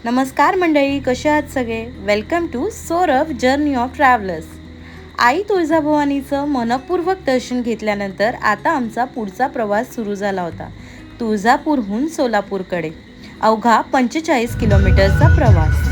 नमस्कार मंडळी, कसे आहात सगळे? Welcome to Saurabh journey of travellers. आई तुळजाभवानीचं मनपूर्वक दर्शन घेतल्यानंतर आता आमचा पुढचा प्रवास सुरू झाला होता. तुळजापूरहून सोलापूरकडे अवघा 45 किलोमीटरचा प्रवास.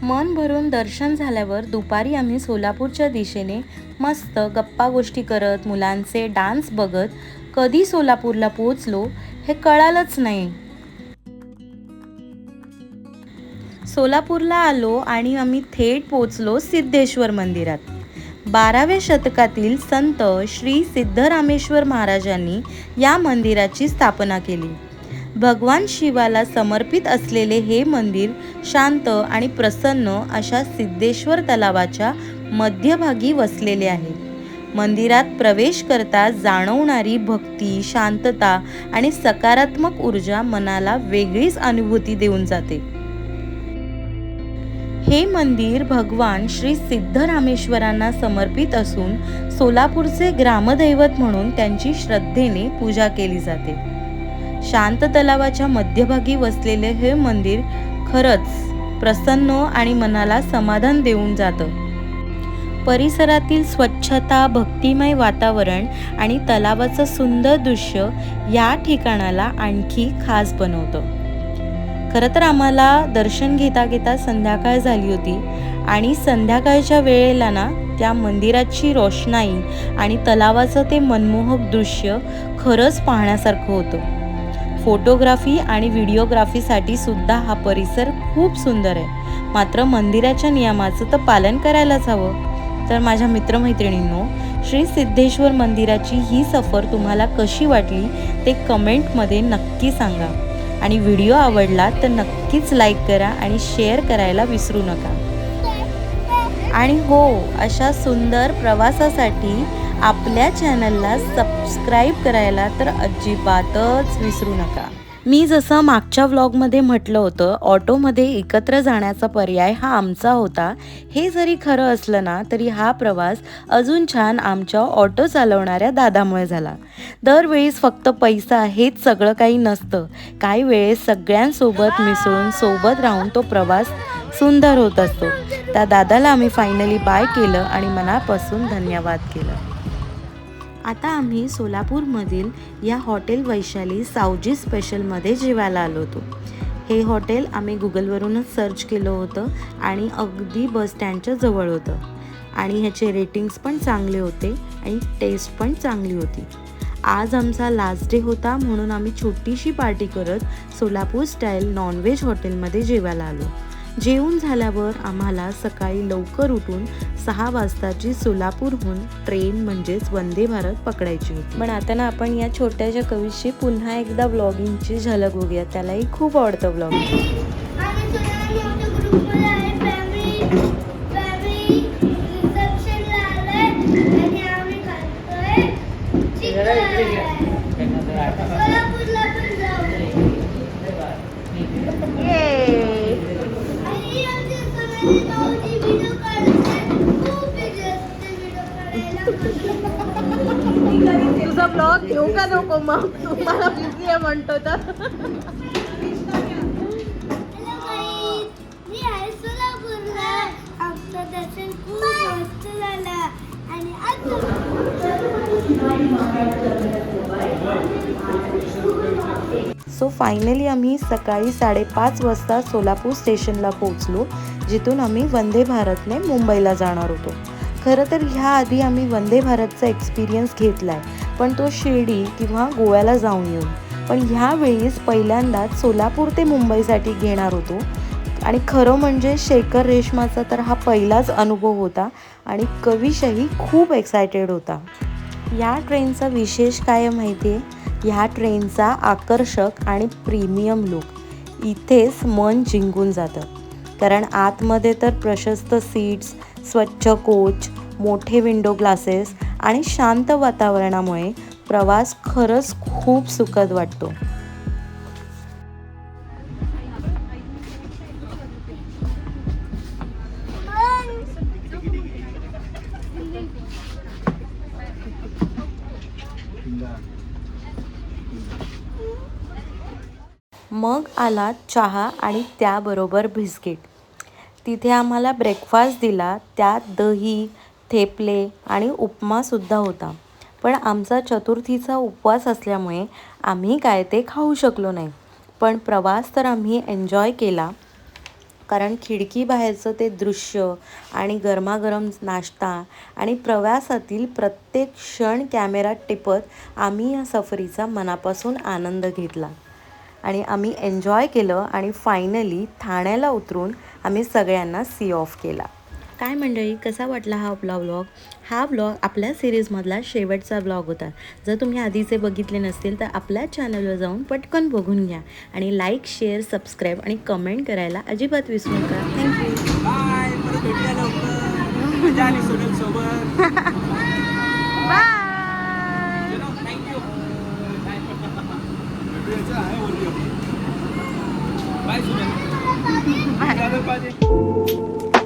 मन भरून दर्शन झाल्यावर दुपारी आम्ही सोलापूरच्या दिशेने मस्त गप्पा गोष्टी करत, मुलांचे डान्स बघत कधी सोलापूरला पोहोचलो हे कळालंच नाही. सोलापूरला आलो आणि आम्ही थेट पोचलो सिद्धेश्वर मंदिरात. 12व्या शतकातील संत श्री सिद्धरामेश्वर महाराजांनी या मंदिराची स्थापना केली. भगवान शिवाला समर्पित असलेले हे मंदिर शांत आणि प्रसन्न अशा सिद्धेश्वर तलावाच्या मध्यभागी वसलेले आहे. मंदिरात प्रवेश करता जाणवणारी भक्ती, शांतता आणि सकारात्मक ऊर्जा मनाला वेगळीच अनुभूती देऊन जाते. हे मंदिर भगवान श्री सिद्धरामेश्वरांना समर्पित असून सोलापूरचे ग्रामदैवत म्हणून त्यांची श्रद्धेने पूजा केली जाते. शांत तलावाच्या मध्यभागी वसलेले हे मंदिर खरंच प्रसन्न आणि मनाला समाधान देऊन जातं. परिसरातील स्वच्छता, भक्तिमय वातावरण आणि तलावाचं सुंदर दृश्य या ठिकाणाला आणखी खास बनवतं. खरं तर आम्हाला दर्शन घेता घेता संध्याकाळ झाली होती आणि संध्याकाळच्या वेळेला ना त्या मंदिराची रोषणाई आणि तलावाचं ते मनमोहक दृश्य खरंच पाहण्यासारखं होतं. फोटोग्राफी आणि व्हिडिओग्राफीसाठी सुद्धा हा परिसर खूप सुंदर आहे. मात्र मंदिराच्या नियमाचं तर पालन करायलाच हवं. तर माझ्या मित्रमैत्रिणींनो, श्री सिद्धेश्वर मंदिराची ही सफर तुम्हाला कशी वाटली ते कमेंटमध्ये नक्की सांगा. आणि व्हिडिओ आवडला तर नक्कीच लाईक करा आणि शेअर करायला विसरू नका. आणि हो, अशा सुंदर प्रवासासाठी आपल्या चॅनलला सबस्क्राईब करायला तर अजिबातच विसरू नका. मी जसं मागच्या व्लॉगमध्ये म्हटलं होतं, ऑटोमध्ये एकत्र जाण्याचा पर्याय हा आमचा होता. हे जरी खरं असलं ना तरी हा प्रवास अजून छान आमच्या ऑटो चालवणाऱ्या दादामुळे झाला. दरवेळेस फक्त पैसा हेच सगळं काही नसतं. काही वेळेस सगळ्यांसोबत मिसळून सोबत राहून तो प्रवास सुंदर होत असतो. त्या दादाला आम्ही फायनली बाय केलं आणि मनापासून धन्यवाद केलं. आता आम्ही सोलापूरमधील या हॉटेल वैशाली सावजी स्पेशलमध्ये जेवायला आलो होतो. हे हॉटेल आम्ही गुगलवरूनच सर्च केलं होतं आणि अगदी बस स्टँडच्या जवळ होतं आणि ह्याचे रेटिंग्स पण चांगले होते आणि टेस्ट पण चांगली होती. आज आमचा लास्ट डे होता म्हणून आम्ही छोटीशी पार्टी करत सोलापूर स्टाईल नॉनव्हेज हॉटेलमध्ये जेवायला आलो. जेवून झाल्यावर आम्हाला सकाळी लवकर उठून 6 वाजताची सोलापूरहून ट्रेन म्हणजेच वंदे भारत पकडायची होती. पण आता ना आपण या छोट्याशा कवीशी पुन्हा एकदा व्लॉगिंगची झलक बघूया. त्यालाही खूप आवडतं व्लॉगिंग. तुझा ब्लॉग घेऊ का नको मग? तुम्हाला बिझी आहे म्हणतो तर. सो फायनली आम्ही सकाळी 5:30 वाजता सोलापूर स्टेशनला पोहोचलो, जिथून आम्ही वंदे भारतने मुंबईला जाणार होतो. खरं तर ह्याआधी आम्ही वंदे भारतचा एक्सपिरियन्स घेतला आहे, पण तो शिर्डी किंवा गोव्याला जाऊन येऊन. पण ह्यावेळीस पहिल्यांदाच सोलापूर ते मुंबईसाठी घेणार होतो आणि खरं म्हणजे शेखर रेशमाचा तर हा पहिलाच अनुभव होता आणि कविशाही खूप एक्सायटेड होता. या ट्रेनचा विशेष काय माहिती आहे? ह्या ट्रेनचा आकर्षक आणि प्रीमियम लुक इथेच मन जिंकून जातं. कारण आतमध्ये तर प्रशस्त सीट्स, स्वच्छ कोच, मोठे विंडो ग्लासेस आणि शांत वातावरणामुळे प्रवास खरंच खूप सुखद वाटतो. मग आला चहा आणि त्याबरोबर बिस्किट. तिथे आम्हाला ब्रेकफास्ट दिला. त्यात दही, थेपले आणि उपमासुद्धा होता. पण आमचा चतुर्थीचा उपवास असल्यामुळे आम्ही काय ते खाऊ शकलो नाही. पण प्रवास तर आम्ही एन्जॉय केला. कारण खिडकीबाहेरचं ते दृश्य आणि गरमागरम नाश्ता आणि प्रवासातील प्रत्येक क्षण कॅमेऱ्यात टिपत आम्ही या सफरीचा मनापासून आनंद घेतला. आणि आम्ही एन्जॉय केलं आणि फायनली ठाण्याला उतरून आम्ही सगळ्यांना सी ऑफ केला. काय मंडळी, कसा वाटला हा आपला व्लॉग? हा व्लॉग आपल्या सिरीजमधला शेवटचा व्लॉग होता. जर तुम्ही आधीचे बघितले नसतील तर आपल्या चॅनलवर जाऊन पटकन बघून घ्या आणि लाईक, शेअर, सबस्क्राईब आणि कमेंट करायला अजिबात विसरू नका. थँक्यू. बाय, परत भेटूया लवकर. मजा आली सोनल सोबत. बाय. चलो, थँक्यू. भेटूयाचं आहे बोलूया. बाय सोनल. बाय. पाहिजे